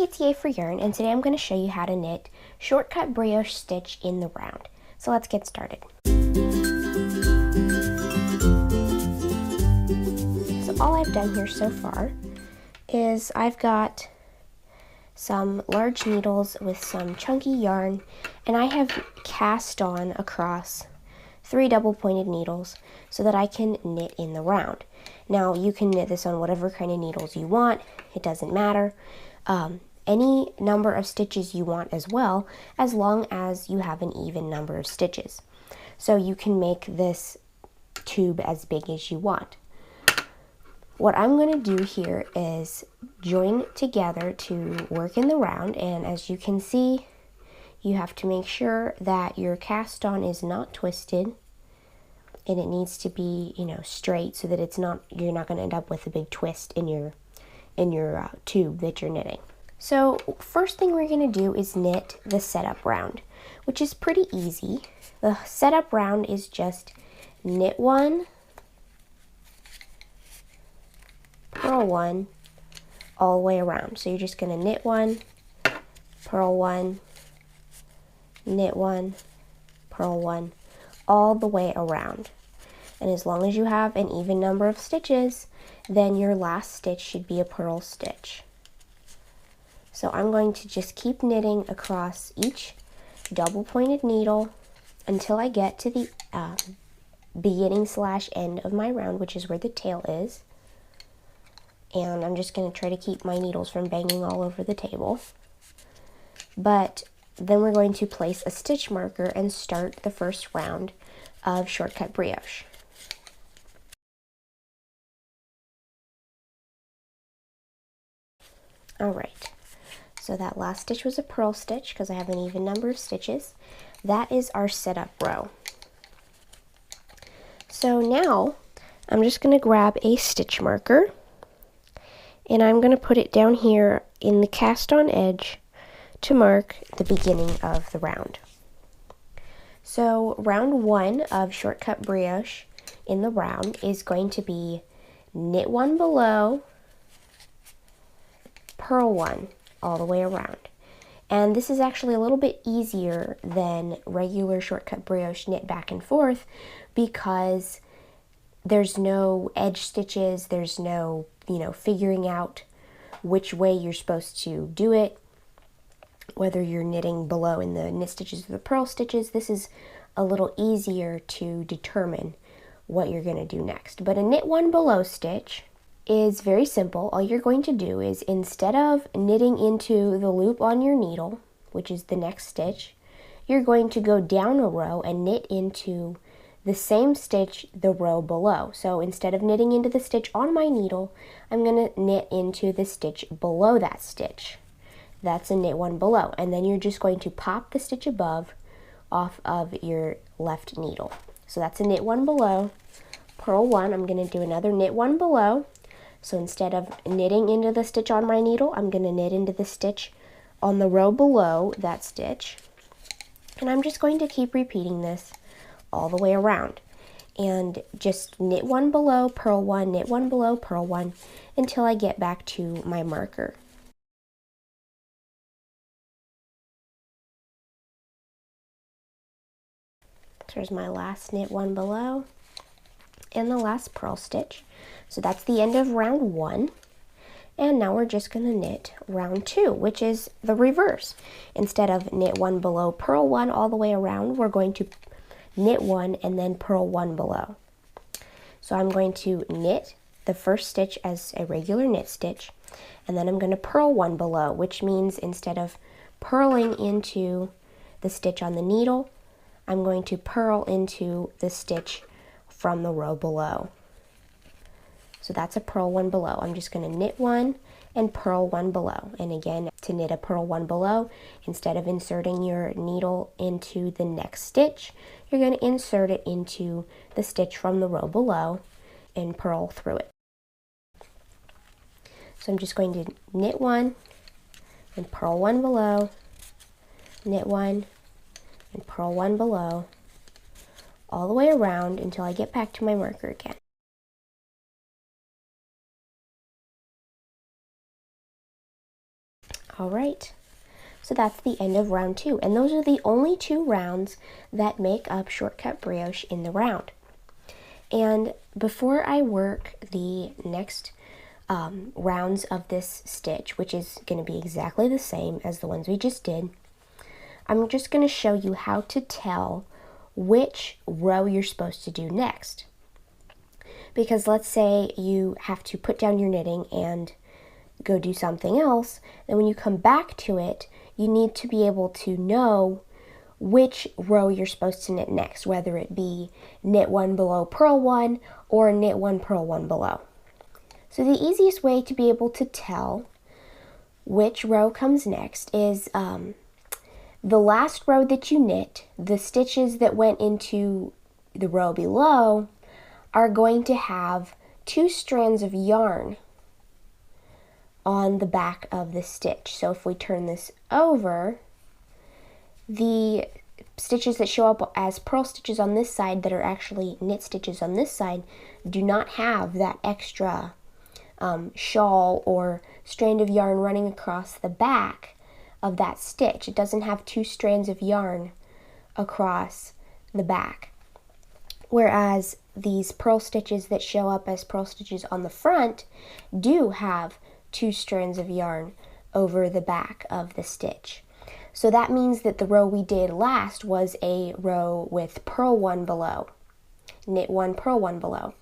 it's Yay for Yarn, and today I'm going to show you how to knit Shortcut Brioche Stitch in the round. So let's get started. So all I've done here so far is I've got some large needles with some chunky yarn, and I have cast on across 3 double-pointed needles so that I can knit in the round. Now you can knit this on whatever kind of needles you want, it doesn't matter. Any number of stitches you want as well, as long as you have an even number of stitches. So you can make this tube as big as you want. What I'm going to do here is join together to work in the round, and as you can see, you have to make sure that your cast on is not twisted, and it needs to be, straight so that you're not going to end up with a big twist in your tube that you're knitting. So first thing we're going to do is knit the setup round, which is pretty easy. The setup round is just knit 1, purl 1, all the way around. So you're just going to knit 1, purl 1, knit 1, purl 1, all the way around. And as long as you have an even number of stitches, then your last stitch should be a purl stitch. So I'm going to just keep knitting across each double pointed needle until I get to the beginning / end of my round, which is where the tail is. And I'm just going to try to keep my needles from banging all over the table. But then we're going to place a stitch marker and start the first round of Shortcut Brioche. Alright, so that last stitch was a purl stitch because I have an even number of stitches. That is our setup row. So now I'm just going to grab a stitch marker and I'm going to put it down here in the cast on edge to mark the beginning of the round. So round 1 of Shortcut Brioche in the round is going to be knit 1 below, purl 1 all the way around. And this is actually a little bit easier than regular Shortcut Brioche knit back and forth because there's no edge stitches, there's no, figuring out which way you're supposed to do it, whether you're knitting below in the knit stitches or the purl stitches. This is a little easier to determine what you're going to do next. But a knit 1 below stitch is very simple. All you're going to do is, instead of knitting into the loop on your needle, which is the next stitch, you're going to go down a row and knit into the same stitch the row below. So instead of knitting into the stitch on my needle, I'm going to knit into the stitch below that stitch. That's a knit 1 below, and then you're just going to pop the stitch above off of your left needle. So that's a knit 1 below, purl 1. I'm going to do another knit 1 below. So instead of knitting into the stitch on my needle, I'm going to knit into the stitch on the row below that stitch. And I'm just going to keep repeating this all the way around. And just knit 1 below, purl 1, knit 1 below, purl 1, until I get back to my marker. There's my last knit 1 below and the last purl stitch. So that's the end of round 1. And now we're just going to knit round 2, which is the reverse. Instead of knit 1 below, purl 1 all the way around, we're going to knit 1 and then purl 1 below. So I'm going to knit the first stitch as a regular knit stitch, and then I'm going to purl 1 below, which means instead of purling into the stitch on the needle, I'm going to purl into the stitch from the row below. So that's a purl 1 below. I'm just going to knit 1 and purl 1 below. And again, to knit a purl 1 below, instead of inserting your needle into the next stitch, you're going to insert it into the stitch from the row below and purl through it. So I'm just going to knit 1 and purl 1 below, knit 1 and purl 1 below, all the way around until I get back to my marker again. All right, so that's the end of round 2, and those are the only 2 rounds that make up Shortcut Brioche in the round. And before I work the next rounds of this stitch, which is going to be exactly the same as the ones we just did, I'm just going to show you how to tell which row you're supposed to do next. Because let's say you have to put down your knitting and go do something else, then when you come back to it, you need to be able to know which row you're supposed to knit next, whether it be knit 1 below purl 1 or knit 1 purl 1 below. So the easiest way to be able to tell which row comes next is the last row that you knit, the stitches that went into the row below are going to have 2 strands of yarn on the back of the stitch. So if we turn this over, the stitches that show up as purl stitches on this side that are actually knit stitches on this side do not have that extra shawl or strand of yarn running across the back of that stitch. It doesn't have 2 strands of yarn across the back. Whereas these purl stitches that show up as purl stitches on the front do have 2 strands of yarn over the back of the stitch. So that means that the row we did last was a row with purl 1 below, knit 1, purl 1 below.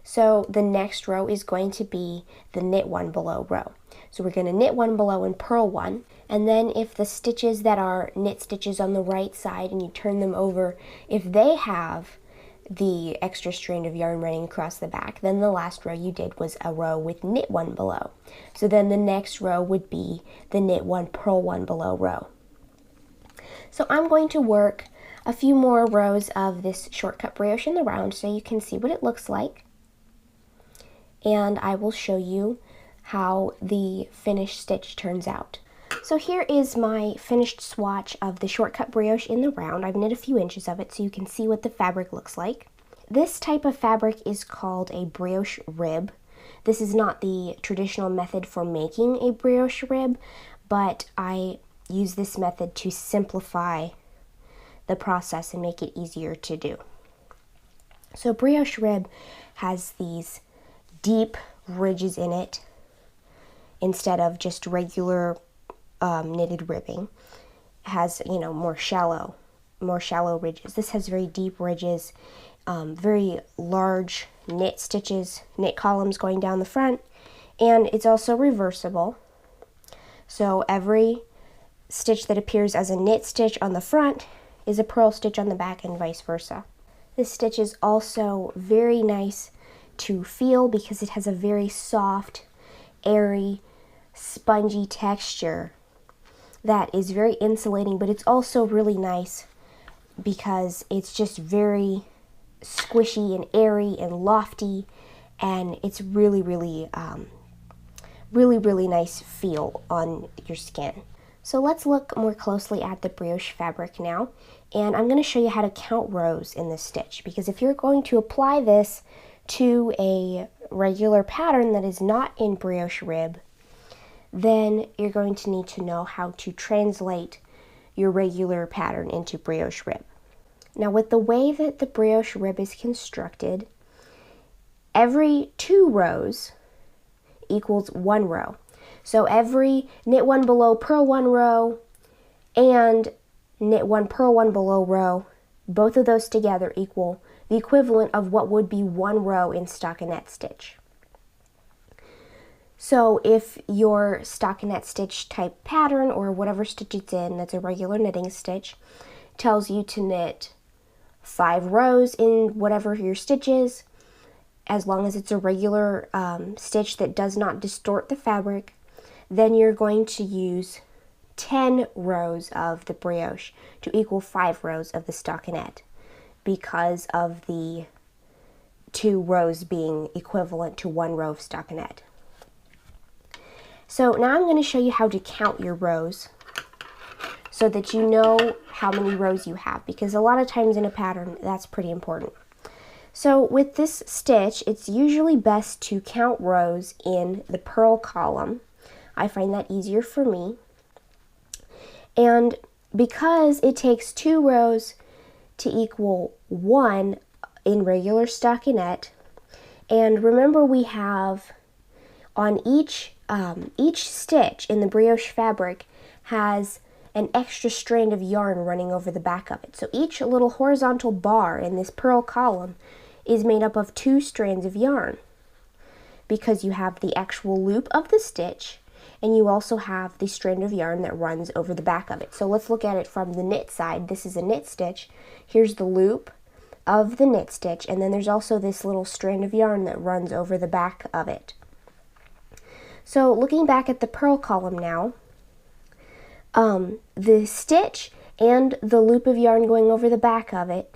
So the next row is going to be the knit 1 below row. So we're going to knit 1 below and purl 1, and then if the stitches that are knit stitches on the right side and you turn them over, if they have the extra strand of yarn running across the back, then the last row you did was a row with knit 1 below. So then the next row would be the knit 1, purl 1 below row. So I'm going to work a few more rows of this Shortcut Brioche in the round so you can see what it looks like. And I will show you how the finished stitch turns out. So here is my finished swatch of the Shortcut Brioche in the round. I've knit a few inches of it so you can see what the fabric looks like. This type of fabric is called a brioche rib. This is not the traditional method for making a brioche rib, but I use this method to simplify the process and make it easier to do. So brioche rib has these deep ridges in it instead of just regular knitted ribbing. It has, more shallow ridges. This has very deep ridges, very large knit stitches, knit columns going down the front, and it's also reversible. So every stitch that appears as a knit stitch on the front is a purl stitch on the back and vice versa. This stitch is also very nice to feel because it has a very soft, airy, spongy texture that is very insulating, but it's also really nice because it's just very squishy and airy and lofty, and it's really nice feel on your skin. So let's look more closely at the brioche fabric now, and I'm going to show you how to count rows in this stitch, because if you're going to apply this to a regular pattern that is not in brioche rib, then you're going to need to know how to translate your regular pattern into brioche rib. Now with the way that the brioche rib is constructed, every 2 rows equals 1 row. So every knit 1 below purl 1 row and knit 1 purl 1 below row, both of those together equal the equivalent of what would be 1 row in stockinette stitch. So if your stockinette stitch type pattern, or whatever stitch it's in that's a regular knitting stitch, tells you to knit 5 rows in whatever your stitch is, as long as it's a regular stitch that does not distort the fabric, then you're going to use 10 rows of the brioche to equal 5 rows of the stockinette, because of the 2 rows being equivalent to 1 row of stockinette. So now I'm going to show you how to count your rows so that you know how many rows you have, because a lot of times in a pattern that's pretty important. So with this stitch, it's usually best to count rows in the purl column. I find that easier for me. And because it takes 2 rows to equal 1 in regular stockinette, and remember we have on each stitch in the brioche fabric has an extra strand of yarn running over the back of it. So each little horizontal bar in this purl column is made up of 2 strands of yarn, because you have the actual loop of the stitch and you also have the strand of yarn that runs over the back of it. So let's look at it from the knit side. This is a knit stitch. Here's the loop of the knit stitch, and then there's also this little strand of yarn that runs over the back of it. So looking back at the purl column now, the stitch and the loop of yarn going over the back of it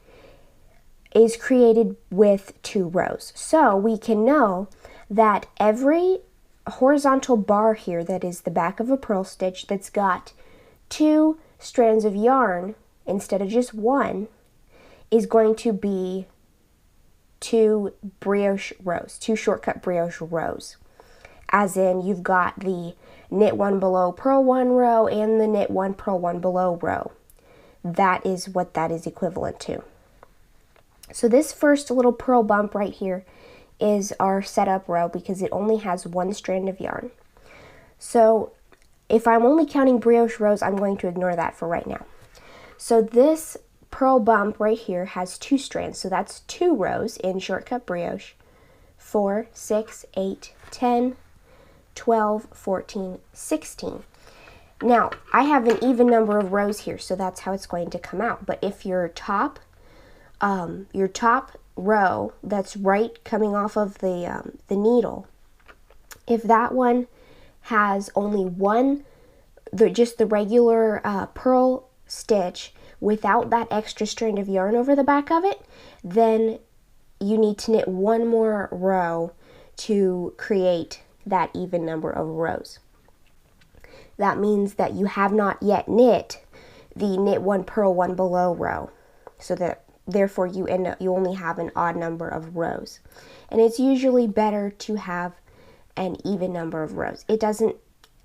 is created with 2 rows. So we can know that every horizontal bar here that is the back of a purl stitch that's got 2 strands of yarn instead of just 1 is going to be 2 brioche rows, 2 shortcut brioche rows. As in, you've got the knit 1 below, purl 1 row, and the knit 1, purl 1 below row. That is what that is equivalent to. So this first little purl bump right here is our setup row because it only has 1 strand of yarn. So if I'm only counting brioche rows, I'm going to ignore that for right now. So this purl bump right here has 2 strands, so that's 2 rows in Shortcut Brioche. 4, 6, 8, 10, 12, 14, 16. Now, I have an even number of rows here, so that's how it's going to come out. But if your top row that's right coming off of the needle, if that one has only one, just the regular purl stitch without that extra strand of yarn over the back of it, then you need to knit 1 more row to create that even number of rows. That means that you have not yet knit the knit 1, purl 1 below row, so that therefore you only have an odd number of rows. And it's usually better to have an even number of rows. It doesn't,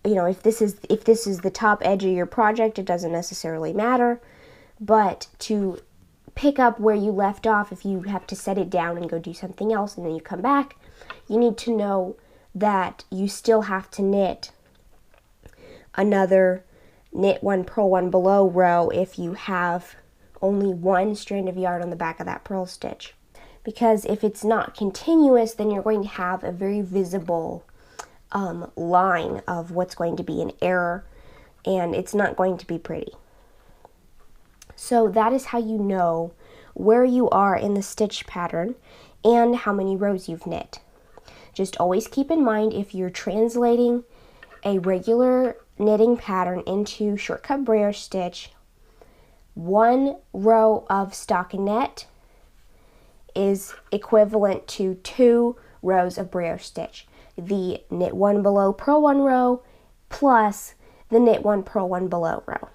if this is the top edge of your project, it doesn't necessarily matter, but to pick up where you left off, if you have to set it down and go do something else and then you come back, you need to know that you still have to knit another knit 1, purl 1 below row if you have only 1 strand of yarn on the back of that purl stitch. Because if it's not continuous, then you're going to have a very visible line of what's going to be an error, and it's not going to be pretty. So that is how you know where you are in the stitch pattern and how many rows you've knit. Just always keep in mind, if you're translating a regular knitting pattern into Shortcut Brioche Stitch, 1 row of stockinette is equivalent to 2 rows of brioche stitch. The knit 1 below, purl 1 row plus the knit 1, purl 1 below row.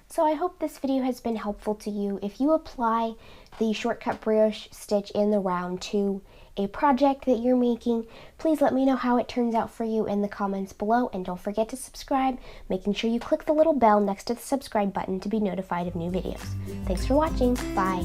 So I hope this video has been helpful to you. If you apply the Shortcut Brioche Stitch in the round to a project that you're making, please let me know how it turns out for you in the comments below, and don't forget to subscribe, making sure you click the little bell next to the subscribe button to be notified of new videos. Thanks for watching. Bye.